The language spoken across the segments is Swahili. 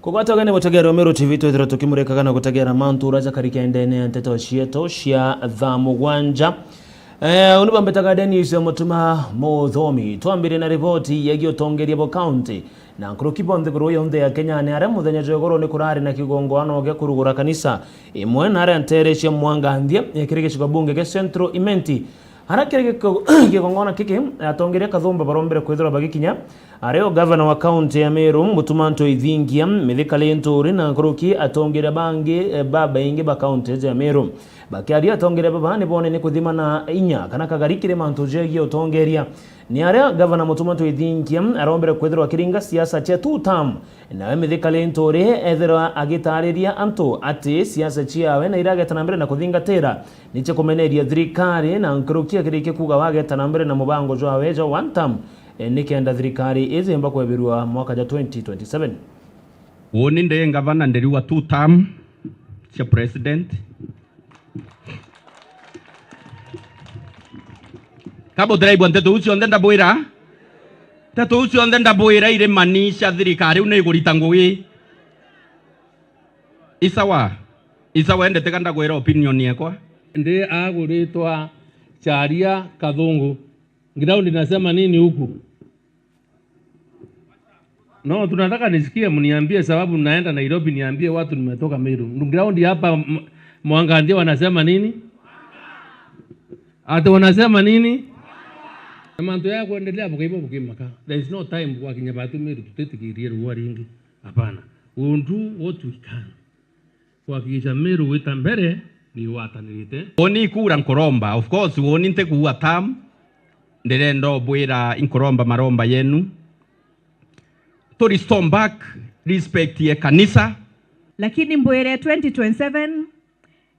Kugwatagane gutagera Meru TV twethira tukimurikagana gutagera mantu raja karika endene nteto cieto cia thamugwanja. Uni bambetaga Dennis Mutuma Muthomi twambire na ripoti yagio tongeria bo county na nkuruki bonde guru yonde ya Kenya ni are muthenya jogoro ni kurari na kigongo anoge kurugura kanisa imwe na are ntere cia Mwangandia yakirige cigo bunge ge Central Imenti harakirige kigongona kiki atongeria kathumba barombere kwithira bagikinya areo governor wa county ya Meru Mutuma Ntoithingia mithikale nturi na nkuruki atongeria bangi baba ingi ba county ya Meru bakiaria atongeria baba ni bone ni kuthima na inya kana kagarikire mantu jegi otongeria ni aria governor Mutuma Ntoithingia arombere kwithira kiringa siasa cia two term na mithikale nturi ethira agitariria antu ati siasa ciawe na iragetana mbere na kuthingatira ni cia kumeneria thirikari na nkuruki akirike kuga wagetana mbere na mubango jwawe jo one term nikenda thirikari izemba kwebirwa mwaka ja 2027 woni nde ngavana nderiwa two term cia president kabo drive nteto ucio ndenda boira teto ucio ndenda boira ire manisha thirikari une igurita ngui isawa ndete kanda gwera opinion yakwa ndi aguritwa Charia Kathungu ground inasema nini huku? No, tunataka nisikie mniambie sababu naenda Nairobi niambie watu nimetoka Meru. Ground hapa Mwangandia wanasema nini? Ati wanasema nini? Manto ya kuendelea bukaibo bukimaka. There is no time kwa kinyabatu Meru tutetikirie ruwa ringi. Hapana. We will do what we can. Kwa kisha Meru witambere ni watanirite. Oni kura Nkoromba. Of course woni nte kuwa tam. Nderendo bwira Nkoromba maromba yenu. To restore back respect ye kanisa. Lakini mbwere 2027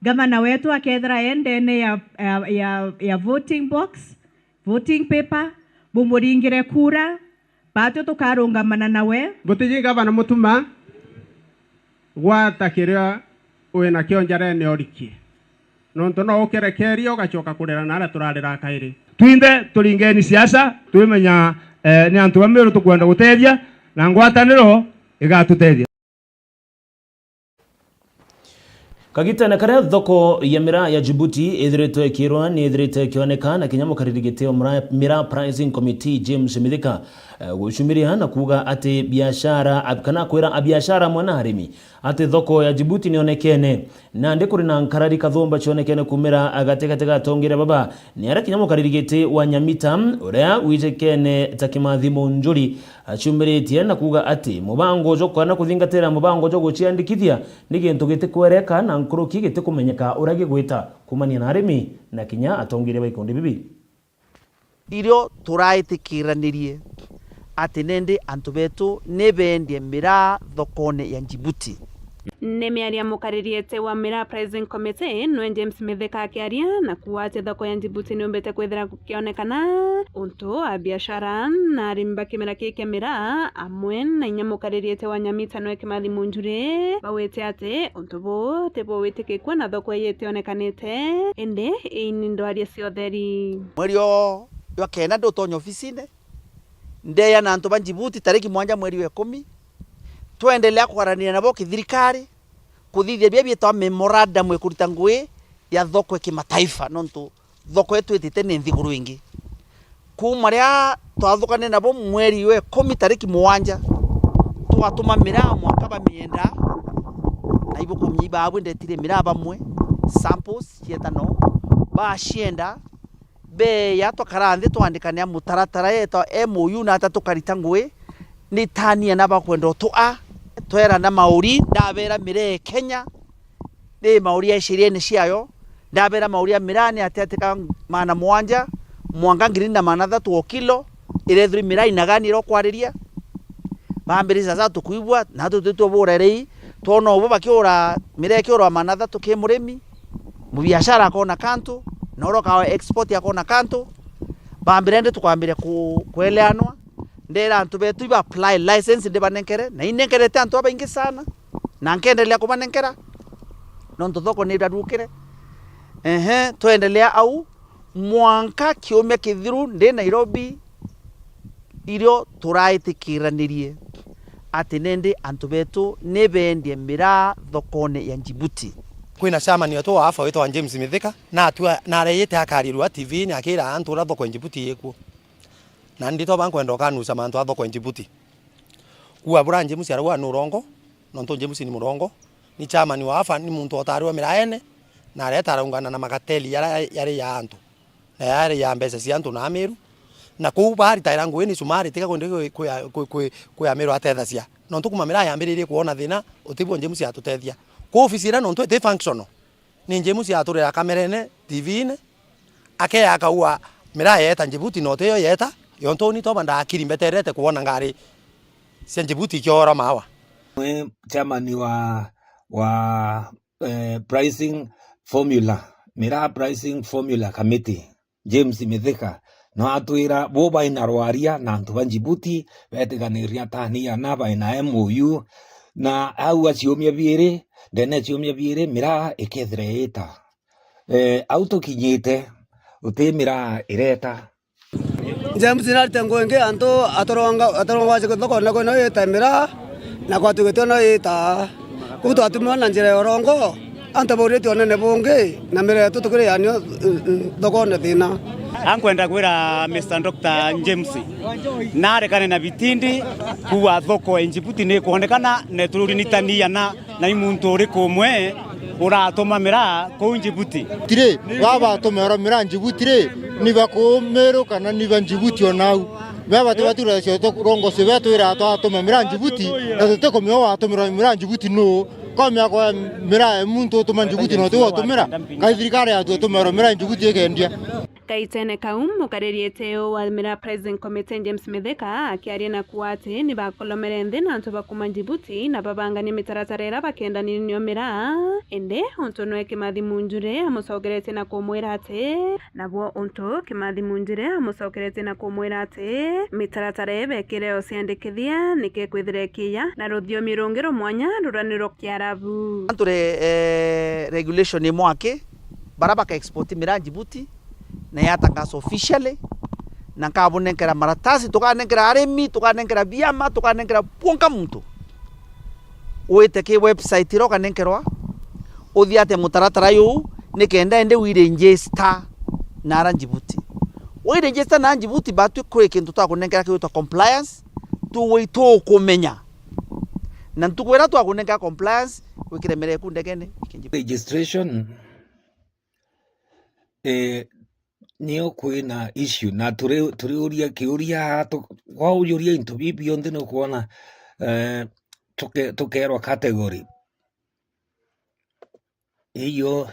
gavana wetu akethra endene ya voting box, voting paper, bumuringire kura, bato tukarungamana nawe. Gutiji gavana Mutuma gwatakiria wena kionjare ne orikie. Nonto no ukerekerio gachoka kurera na ara turarira kairi. Twinde turingeni siasa, twimenya ni antu bameru tukwenda gutethia na ngwataniro igatuteithia. Kagitana kare thoko ya mira ya Djibouti ithirite kirwa ni ithirite kionekana kinyamo karirigiteo mira pricing committee James Mithika gushumiria na kuga ati biashara kana kwira biashara mwana harimi ati thoko ya Djibouti nionekene na ndikuri na nkarari kathomba cionekene kumira agatekateka tongire baba ni ara kinyamo karirigite wa Nyamita uria witekene takimathimo njuri achumiritie na kuga ati mubango jo kana kuthingatira mubango jo guciandikithia ni gintu gite kwereka na nkuruki gite kumenyeka uragi gwita kumania na arimi na kinya atongire baikundi bibi irio turaitikiranirie ati nende antu betu nebendie mira thokone ya Djibouti Nemiaria mukaririete wa mira pricing committee no James Mithika akiaria na kuacha thoko ya Djibouti ni umbete kwethira kukionekana untu a biashara na rimba kimera kike mira amwe na inya mukaririete wa Nyamita no Kimathi Munjure bawete ate untu bo tebo witikikwa na thoko yete onekanite ende ini ndwaria ciotheri mwerio yo kena ndo tonyo ofisine ndeya na antu ba Djibouti tariki 1 mweri wa 10 tuendelea kwarania nabo kithirikari kuthithia bia bietwa memorandum ekurita ngui ya thoko kimataifa nontu thoko yetu itite ni nthiguru ingi kumaria twathukane nabo mweri wa 10 tariki 1 twatuma mira mwaka ba mienda na ibo kumyiba abo ndetire mira bamwe samples yetano ba shienda be ya twakarande twandikania mutaratara yeto MOU na tatukarita ngui ni tania na bakwendo tua twera na mauri ndabera mire Kenya ni mauri ya 20 ciayo ndabera mauri ya mirani atetika mana mwanja mwanga ngiri na mana 3 kilo ile thri mirai nagani ro kwariria bambiri sasa tukuibwa na tutu borerei tono ubo bakiora mire kiora mana 3 ke muremi mu biashara kona kanto noro ka export yakona kanto bambire ndi tukwambire kueleanwa ndera antu betu iba apply license de banenkere na inenkere tanto abaingi sana na nkendelea kubanenkera nonto thoko ni dadukire tuendelea au mwanka kiume kithiru ndi Nairobi irio turaitikiranirie ati nende antu betu nebendie miraa thokone ya Djibouti. Kwina chama ni watu wafa wetwa James Mithika na atua na reyete akarirwa TV ni akira antu ra thoko Djibouti yekuo na ndito bankwenda kanusa mantu a thoko Djibouti kuwa bura James arwa nurongo nonto James ni murongo ni chama ni wafa ni muntu otarwa miraene na reta raungana na makateli yare ya antu na yare ya mbesa si antu na Ameru na ku bari tairangu ni sumari tika konde ku Ameru atethacia nonto kuma mira yambiririe kuona thina utibwo James atutethia ko office ra nonto ite functional ni James aturira kamerene TV ne ake akaua mira yeta Djibouti no teyo yeta yonto ni to banda akiri mbeterete kuona ngari sia Djibouti kyora mawa chairman wa pricing formula mira pricing formula committee James Mithika no atwira bo baina rwaria na antu ba Djibouti betiganiria tania na baina MOU na au aciumia biere ndene ciumia biere mira ikethre eta auto kinyite utemira ireta James narte ngwenge anto atoronga thoko na kono eta mira na kwatu getono eta kuto atumwa na njira yorongo anto boreti onene bonge na mira tutukire yanyo thoko na thina ankwenda kwira Mr. Dr. James na rekane na bitindi kuwa thoko Djibouti ne kuonekana ne tururinitania na imuntu uri kumwe uratuma mira ku Djibouti tire baba tumera mira Djibouti re ni bakomero kana ni ba Djibouti onau baba tubatura cyo to rongo se beto ira to atuma mira Djibouti na to ko myo atumira mira Djibouti no ko mya ko mira muntu to man Djibouti no to atumira kai thirikari atu tumera mira Djibouti ekendia Kaitene Kaum mukaririete wa mira President Committee James Mithika akiaria na kuate ni bakolomere nthi na antu bakuma Djibouti na babanga ni mitaratarera bakenda ni nyo mira ende onto no Kimathi Munjure amucogerete na kumwira ati nabo onto Kimathi Munjure amucogerete na kumwira ati mitaratare bekire ociandikithia nike kwithirekia na ruthiomi rungi rumwanya ruraniro kiarabu anture regulation ni mwake baraba ka export mira Djibouti na yatangazo officially na kabunengera maratasi tukanengera aremi tukanengera biama tukanengera ponka muntu wete ke website ro kanengerwa uthiate mutaratara yu nikenda ende wiregister na Djibouti wiregister na Djibouti batu kwe kintu twakunengera ke compliance tu wito kumenya na ntukwera twakunengera compliance wikiremere kundegene registration niyo kwina issue na turiuria kiuria kwa ujuria into bibi onde no kuona tukerwa category hiyo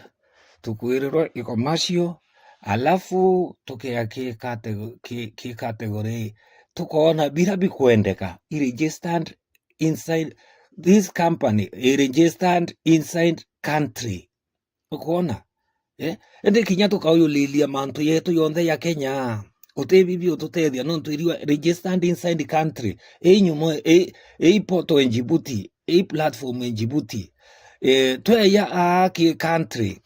tukwirwa commercial alafu tukea ki category tukaona bila bikwendeka registered inside this company registered inside country ukoona ende kinya tukaulilia mantu yetu yonthe ya Kenya utebibi ututethia no tuiriwa registered inside country nyumo portal en Djibouti platform en Djibouti tweya ki country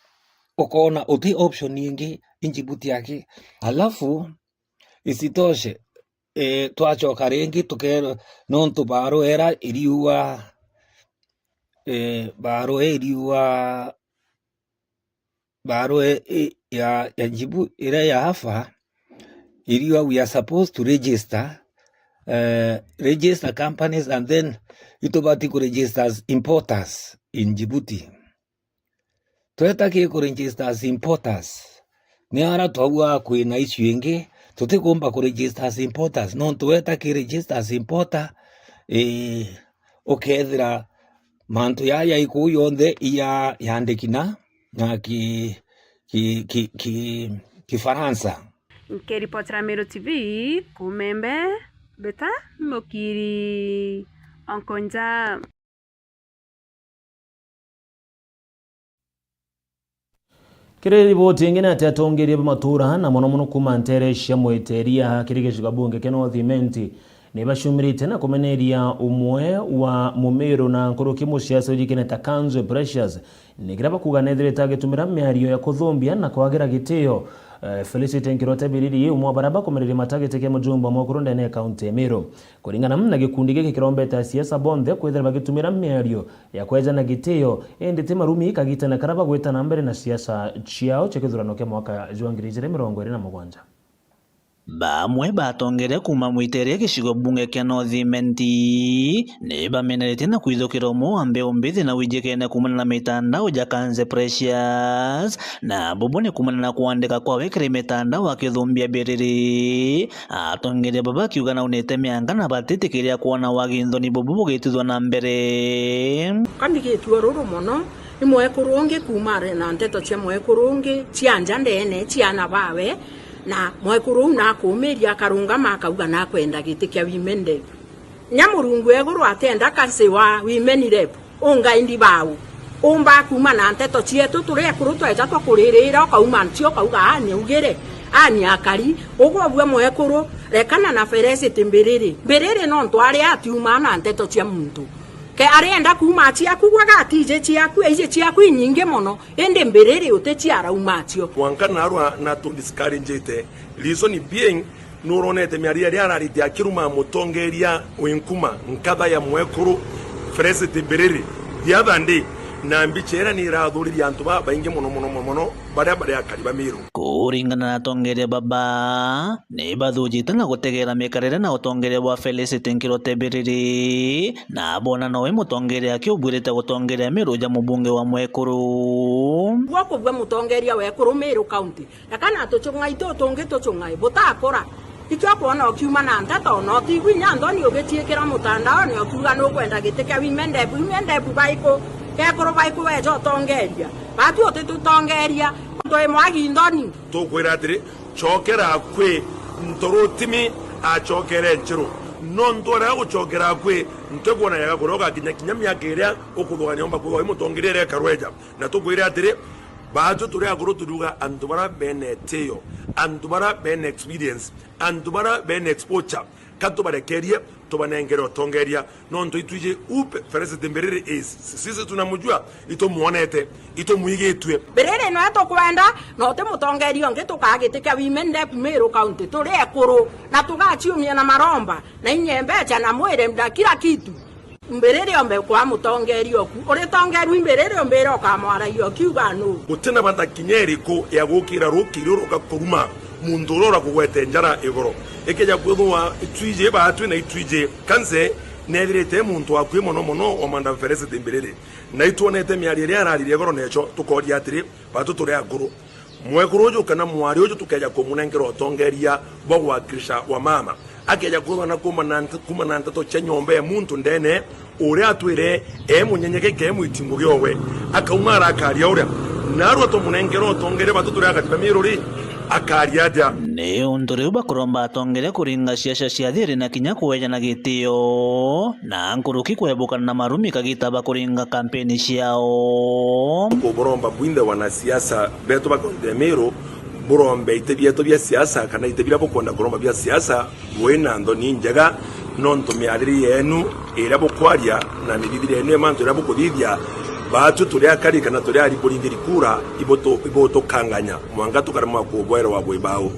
ukoona uti option nyingi in Djibouti yake alafu isitoshe twachoka rengi tukero nontu baro era iriwa baro ya Djibouti ira ya hafa iriwa we are supposed to register companies and then itobati ku register as importers in Djibouti twetake ku register as importers ni ara twaua kwina issue ingi tutikumba ku register as importers no twetake register as importer okethira mantu ya ikuyu yonthe ya yandikina na Kifaransa. Nikiripotera Meru TV kumembe beta mokiri onkonja kire riboti ingine ati atongerie matura na mono kuma ntere cia mwiteria kirigeshuga bunge keno thimenti ni bashumirite na kumeneria umwe wa Mumiru na nkuruki musiasa ujikine takanzo precious ni kiraba kuganethire tagetumira miario ya kuthumbia na kwagira gitio Felicity Nkirote Biridi umwa baraba kumereri matagete ke mujumba mukuru ndene county Emiro kuringana na gikundi gike kirombeta siasa bonde kwethera bagitumira mĩario ya kweja na gitio indi timarumi kagita na karaba gweta na mbere na siasa chiao chekithurano ke mwaka 2027. Bamwe batongere kuma mwiteria gicigo bunge kia Northimenti ni bamenerete na kwithukira umwe umbithi na wijikene kumana na mitandao ja Kanze Precious na bubone kumana na kuandika kwa wekere mitandao akithumbia biriri atongere baba kiuga na unete mianga na batitikiria kuona wagintho ni bubu gituthwa na mbere kandigitua ruru muno ni mwekurungi kumare na nteto cia mwekurungi cianja ndene ciana bawe na mwekuru na kumiria karunga makauga na kwenda giti kia women rep nyamurungu eguru atenda kanse wa women rep unga indi bau umba kuma na nteto cietu turi kuru tweja twakuririra kauma ntio kauga ani ugire ani akari ugo bwe mwekuru rekana na Felicity mbiriri no ntware atiuma na nteto cia muntu ke arenda kuma ciaku gwagati ciaku ije ciaku nyinge mono ende mbiriri uteciara umatio wankana arwa na to discourage reason being nuronete miaria riarariti akiruma mutongeria winkuma nkaba ya mwekuru Felicity mbiriri the other day na mbichera ni rathuriri antu baingi muno baria akari bamiru kuringana na tongeria baba ni bathujite na gutegera mikarire na utongeria wa Felicity Nkirote Biriri na bona nowe mutongeria akiubwirite gutongeria miru ja mubunge wa mwekuru gwako bwe mutongeria wekuru miru county akana tuchungai tutungi tuchungai butakora ikyo kuona okiuma na nteto no tigwi nyando ni ugetiekera mutandao ni okuga no kwenda giteke women rep baiko kekoro baiko wejo tongeria batu otetu tongeria ndo mwagi ndoni tukwira atiri chokera kwe ntorotimi a chokere nchiro no ndora guchokera kwe ntegona yaga kuroga kinya myaka iria ukuthugania omba kuwa mutongerere karweja na tukwira atiri batu turi aguru turuga andubara beneteo andubara ben experience andubara ben exposure katubarekerie tubanengero tongeria no ndo ituje upe Felicity Mbiriri is sisi tunamujua ito muonete ito muigetwe berere no atokwenda no te mutongerio nge tukagiteka women rep Meru county turi ekuru na tugachiumia na maromba na inyembecha na mwere mda kila kitu mbiriri ombe kwa mutongerio ku uri tongeru mbiriri ombe ro kamwara yo kiuga no gutena banda kinyeri ko ya gukira rukiro rugakuruma mundurora kugwete njara igoro ekeja kwithwa itwije batu na itwije kanse nedirete muntu akwe mono omanda Felicity Mbiriri na ituonete miari ria ararire goro necho tukoria atiri batu turi aguru mwekurojo kana mwari ojo tukeja komunengero tongeria bogwa krisha wa mama akeja kwithwa na kuma ntato chenyombe muntu ndene uri atwire munyenyeke ke mwitingo gyowe akaumara akaria uri narwo to munengero tongere batu turi agatiba miruri akariaja ni unduri bakuromba tongere kuringa ciaca cia thiri na kinya kuweja na gitio na nkuruki kwebuka na marumi kagitaba kuringa kampeni ciao kuboromba bwinde wanasiasa beto bakondemero burombe itebieto bya siasa kana itebira bokonda kuromba bya siasa wena ndo ninjaga nonto miariri yenu era bokwaria na mibibire yenu emanto era bokodithia batu turi akari kana turi ari kurindiri kura iboto kanganya mwanga tukarama kubwero wa bwebao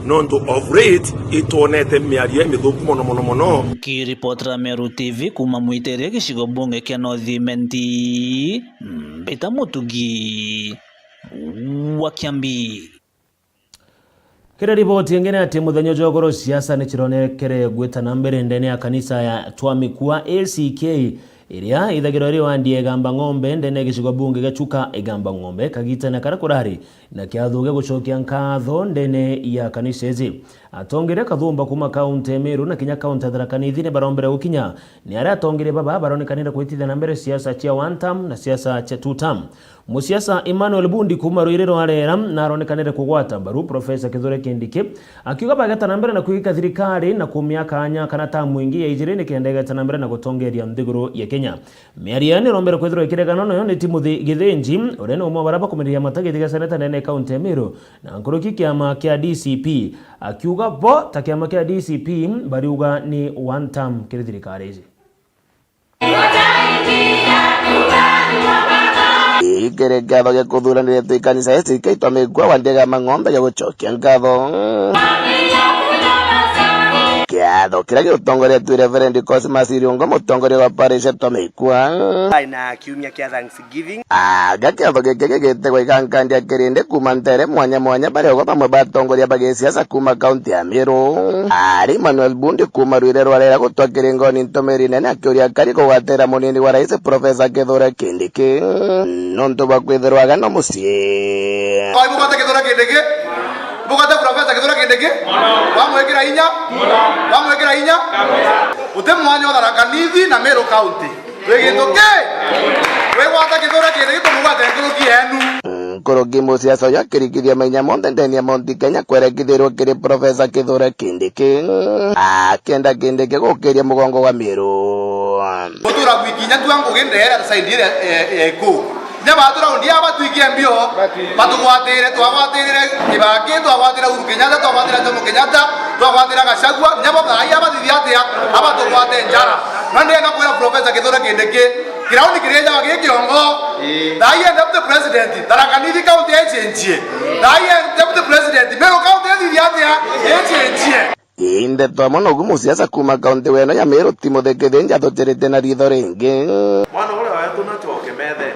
nonto of rate itonete miarie mithuku mono Kiripotera Meru TV kuma mwiteria gicigo bunge kia Northimenti Mbita Mutugi wa Kiambi. Kira ripoti ingine ati muthenya jogoro siasa ni chironekere gweta na mbere ndene ya kanisa ya Twamikua ACK iria ithagiro ri wandie gamba ng'ombe ndene gicigo bunge gachuka igamba ng'ombe kagita na karakurari na kiathuge gucokia nkatho ndene ya kanisa ezi atongere kathumba kuma kaunti Meru na kinya kaunti Tharaka Nithi ni barombere gukinya ni ara atongere baba baronekanira kwitithia na mbere siasa cia one term na siasa cia two term musiasa Emmanuel Bundi kuma Ruiriro arera na aronekanire kugwata baru Professor Kithure Kindiki akiuga bagata na mbere na kuika thirikari na kumiaka anya kana tamu ingi ya ijirini kiendegeta na mbere na gutongeria nthiguru ya Kenya miariani rombere kwithiro ikiregano no ni Timothy Githinji urene umwe baraba kumiria matagiti ga seneta nene kaunti Meru na nkuruki kiama kia DCP akiuga bo ta kiama kia DCP bariuga ni one term kiri thirikari ici twakere ngatho gya kuthuranire twi kanisa SK twamigwa wandega mang'ombe gya gucokia ngatho kiatho kira giutongoria twi Reverend Cosmas Irungo mutongoria wa parish twamigwa na kiumia kia Thanksgiving gakiatho giki gigitegwa igankandia kirinde kuma ntere mwanya bari ogwa bamwe batongoria bagisiasa kuma kaunti ya Meru ari Manuel Bundi kuma Rwire rwarera gutwa kiringoni ntomeri nene akiuria kari kugwatira munini wa rais Professor Kithure Kindiki nonto bakwithirwaga no mucie bugata Kithure Kindiki bugata Professor Kithure Kindiki bamwekira inya ute mwanya wa Tharaka Nithi na Meru County wegituke wegwata Kithure Kindiki tumugwate nguruki yenu kurugi musiasa ya kirikithia menya monte ndeni ya Mount Kenya kwerekithirwo kiri Professor Kithure Kindiki akenda Kindiki gukiria mugongo wa Meru mutura gwikinya twangu gendera saidire eko nyabatura ndia batwikie mbio batugwatire twagwatire ibaki twagwatire Uhuru Kenyatta twagwatire Jomo Kenyatta twagwatire Gachagua nyabo aya bathithia atia abatugwate njara nande na kwira Professor Kithure Kindiki kirauni kireja wage kiongo dai deputy president Tharaka Nithi county agency dai deputy president Meru county athithia atia agency inde twamono gumusiasa kuma kaunti weno ya Meru Timothy Kithinja tutirite na ritho ringi mwana ule wetu na choke methe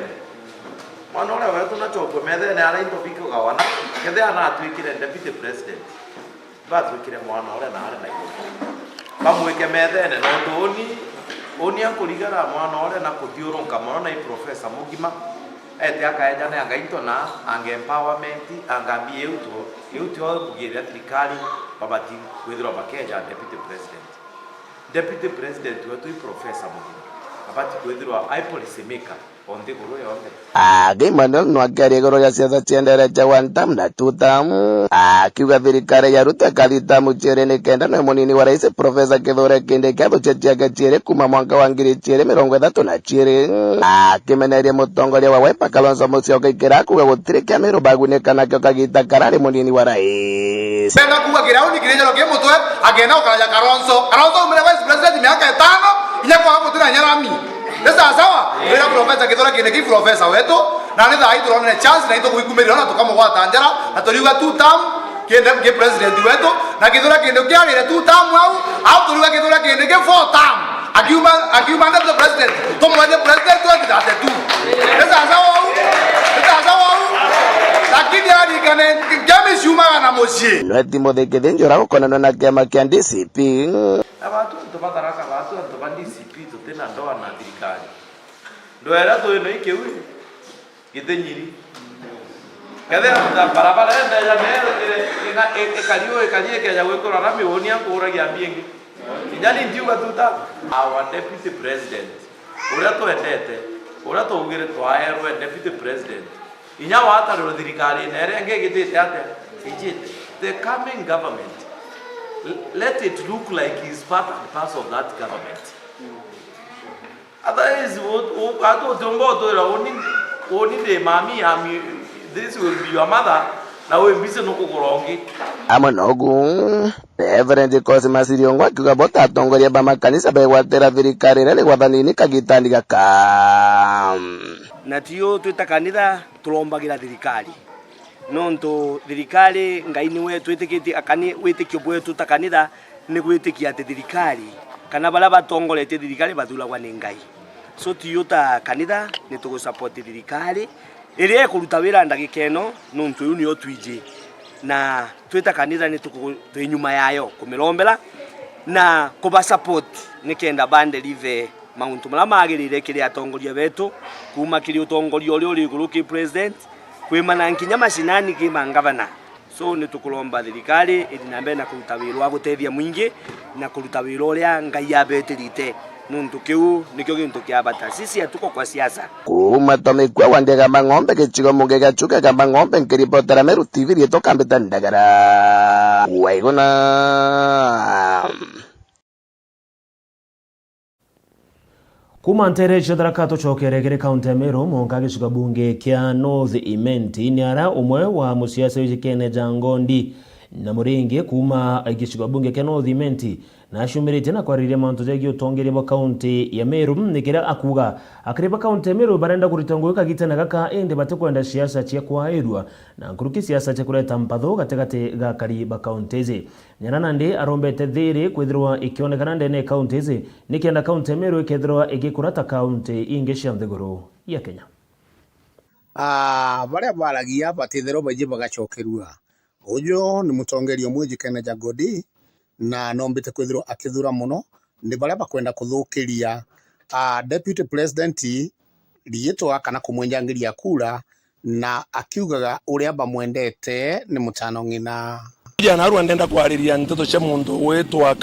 mwana ule wetu na choke methe na araito biko gawana kethe ana atwikire deputy president batwikire mwana ule na ari na bamwike methe ne no oni akurigara mwana ule na kuthiurunka mono na professor mugima ete akaeja na angaito na anga empowerment angambi euto kugira trikali babati kwithira bakeja deputy president wetu professor mugima abati kwithira I policy maker onde guru yonde Manuel no akari goro ya siasa tiendere cha one term na two term akiuga thirikari ya Ruto kathita muchere ni kenda na munini wa rais Professor Kithure Kindiki athuchetia gachere kuma mwaka wa 2030 akimeneria mutongoria wa Wiper Kalonzo Musyoka ikira kuga gutire kia Meru baguneka nakyo kagita karari munini wa rais benga kuga kirauni kireja loke mutwe agenda ukaraja Kalonzo umire vice president miaka 5 inya kwa hapo tena nyarami Nesa sawa ila Professor Kithure Kindiki professor wetu na nitha aiturone chance na ito kuikumirira na tukamugwata njara na turiuga two term kende ke president wetu na Kithure Kindiki alire two term au turiuga Kithure Kindiki four term akiuma ndio president tumwaje president wetu date tu nesa sawa lakini hadi kane kama shuma na moshi no Timothy Kithinja ra gukona na kiama kia DCP abantu tubataraka abantu tubandi DCP tutena ndoa na thirikari ndoera tu no ikewi gitenyiri kadha barabara enda ya ina ekalie keja gwikora rami wonia kuragia mbingi kijani ndiuga tuta our deputy president uria twendete uria tugire twaerwe deputy president inya watarwo thirikari na ere ngegitite atia ijite the coming government let it look like he's part and parcel of that government. Otherwise, I don't know only the mommy, this will be your mother. Now we're busy no kukurongi. Amanogu Reverend Cosmas Irungo akiuga bota atongoria ba makanisa begwatira thirikari rere gwathanini kagitandika ka na tio twita kanitha turombagira thirikari nonto thirikari ngai niwe twitikitie akani witikio bwetu ta kanitha ni gwitikia ati thirikari kana bala batongolete thirikari bathulagwa ni ngai so tio ta kanitha ni tugo support thirikari iria kuruta wira ndagika eno nonto yu ni otwije na twita kanitha ni tuko nyuma yayo kumirombera na kuba support nikenda bande live mauntu mala magirire kiri atongoria betu kuma kiri utongoria uri iguru ki president kwimana nkinya macinani ki mangavana so ni tukulomba thirikari irinambe na kuruta wira wa gutethia mwingi na kuruta wira uria ngai abetirite nuntu kiu nikyo gintu kia bata sisi atuko kwa siasa kuma tomikwa wandega mang'ombe kichigo mugega chuka kamba ng'ombe nkiripotera Meru TV ritoka mbeta ndagara waigona kuma ntereche Tharaka tucokeregere kaunti ya Meru monka gicigo bunge kia North Imenti niara umwe wa musiasa wikene Jangondi na muringi kuma gicigo bunge kia North Imenti na ashumirite na kwariria mantu jagi utongerebo county ya Meru nikira akuga akiriba county ya Meru barenda kuritongoka gitana gaka ende batakwenda siasa cia kwairwa na nkuruki siasa cia kureta mpatho gategate ga kariba county ze nyanana ndi arombete thiri kwithirwa ikionekana ndene county ze nikienda county ya Meru ikethirwa igikurata county inge cia thiguru ya Kenya. Baria baragia batithero baije bagacokerua ujo ni mutongerio mweji Kenya Jagodi na nombite kwithirwa akithura muno ni baria bakwenda kuthukiria deputy president rietwa kana kumwenjangiria kura na akiugaga uria bamwendete ni mutano ngina jana aru ndenda kwariria nteto cia mundu wetwa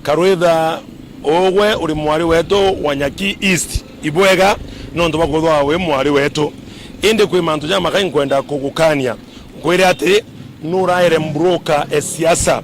Karuitha ogwe uri mwari wetu Wanyaki East Ibwega nondo bakuthwa we mwari wetu inde kwi mantu ja makai kwenda kugukania kwire ati nuraire mbroka esiasa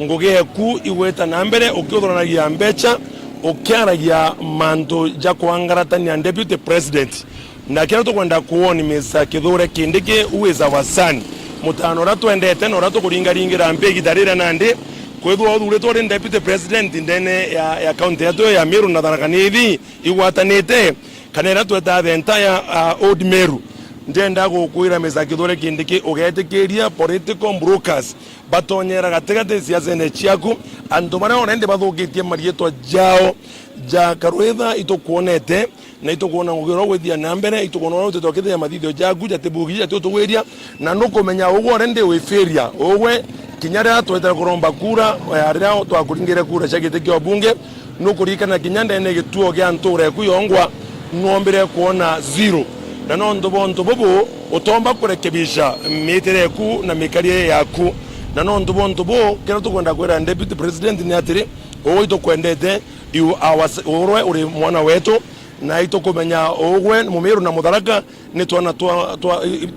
nguge ku iweta na mbere ukithoranagia mbecha ukiaragia mantu ja kwangaratania deputy president na kero to kwenda kuoni Mr. Kithure Kindiki uweza wasani mutano ratwendete no ratukuringaringira mpegi darira nande kwethwa othure tore deputy president ndene ya county ya Meru na Tharaka-Nithi igwatanite kanera tweta the entire old Meru ndenda gukwira Mr. Kithure Kindiki ugetikiria political brokers batonyera gategate siasa ne chiaku andu bara onende bathukitie marieto jao ja Karuitha itokuonete na itokuona ngiro gwithia na mbere itokuona utotokete ya mathithio jagu jatebugia tutugweria na nukumenya ugo orende weferia ogwe kinyara twetera kuromba kura aria twakuringire kura chagite kyo bunge nukurikana kinyanda ene gituo gya nture kuyongwa nuombere kuona zero na nondo bonto bobo utomba kurekebisha mitere ku na mikarie yaku na nondo bonto bo kero tukwenda kwera deputy president ni atiri owo itokwendete iu awas uri mwana wetu na itokumenya ogwe mumiru na Mutharaka ni twana twa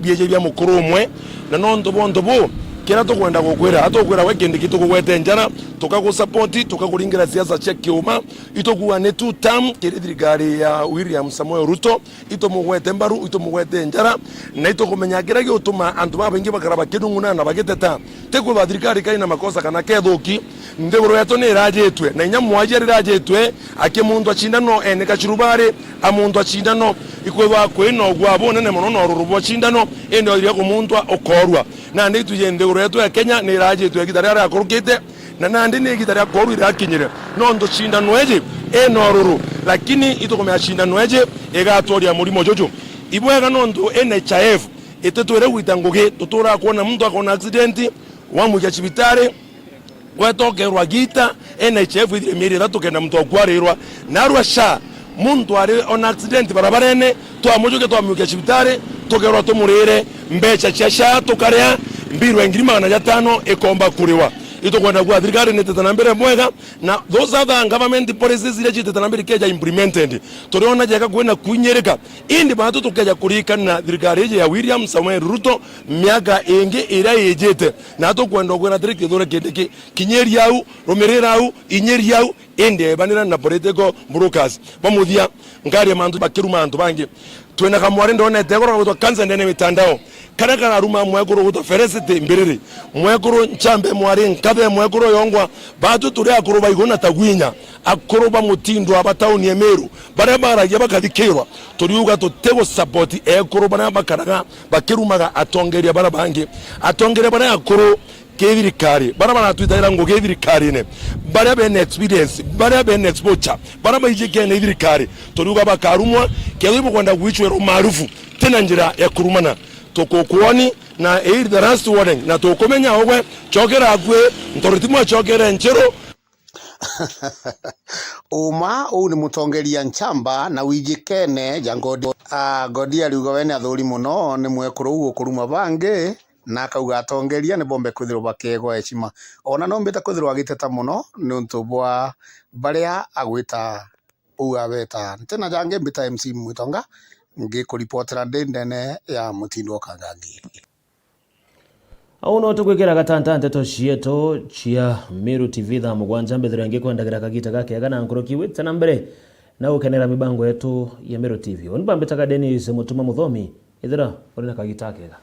bieje bya mukuru umwe na nondo bonto bo kera tukwenda gukwira atokwira we Kindiki tukugwete njara tukagusupport tukakuringira siasa cia kiuma itokuwa ne two term thirikari ya William Samoei Ruto itomugwete mbaru itomugwete njara na itokumenya kira giutuma antu babengi bakaraba kidunguna na bagiteta tekwa thirikari kaina makosa kana kethuki ndeguru yetu ni rajetwe na nyamwaje rajetwe ake mundu achindano ene kachirubare amundu achindano ikwethwa kwino gwabo nene muno no rurubo achindano ene iri ko mundu okorwa na nditu yende uretu ya Kenya ni rajetwe gitari ara korukite na nandi ni gitari akoru ira kinyire no ndo chindano eje eno ruru lakini itokomea chindano eje egatoria mulimo jojo Ibwega nondo NHIF etetwere witanguge tutura kuona mtu akona accident wamujya chibitare gwetokerwa gita NHIF imiri ratukenda mtu akwarirwa narwa sha muntu ari on accident barabarene twamujuke twamuyuke chibitare tokerwa tumurire mbecha chasha tukaria mbirwa ngiri 500 ekomba kuriwa itokwenda kwa thirikari neteta mbere mwega na those other government policies ile chiteta mbere keja implemented toriona jeka kwenda kunyereka indi batu tukeja kurika na thirikari ya William Samoei Ruto miaka ingi ira yejete na tokwenda kwenda thirikari Kithure Kindiki kinyeri yau romerera yau inyeri yau indi banira na political brokers bamuthia ngari mantu bakiruma antu bangi twena kamwari ndone tegoro gutwa kanza ndene mitandao kana kana ruma mwekuru gutwa feresite mbiriri mwekuru nchambe mwari nkabe mwekuru yongwa batu turi akuru baigona tagwinya akuru ba mutindo abatauni ya Meru bare baragia bakathikirwa turiuga tutego support ekuru bana bakaraga bakirumaga atongeria bara bangi atongeria bara akuru kethirikari bara bana twitaira ngo kethirikari ne bara bene experience bara bene exposure bara baije kene thirikari turiuga bakarumwa kethibo kwenda gwichwero maarufu tena njira ya kurumana tukukuoni na the last warning na tukumenya ogwe chokera agwe ntoritimu chokera nchero uma ni mutongeria nchamba na wijikene jangodi Godi aliuga wene athuri muno ni mwekuru ugo kuruma bange na kauga atongeria ni bombe kwithirwa bakegwa heshima ona no mbita kwithirwa agiteta muno ni untu bwa baria agwita uga beta tena jange mbita MC Mwitonga ngikuripotera ndene ya Mutindo Kangangi au no tukwikira gatanta nteto cieto cia Meru TV tha mugwanja mbethera ngikwendagira kagita gake gana nkoroki witana mbere na ukenera mibango yetu ya Meru TV onibambetaga Dennis Mutuma Muthomi ithira uri na kagita kega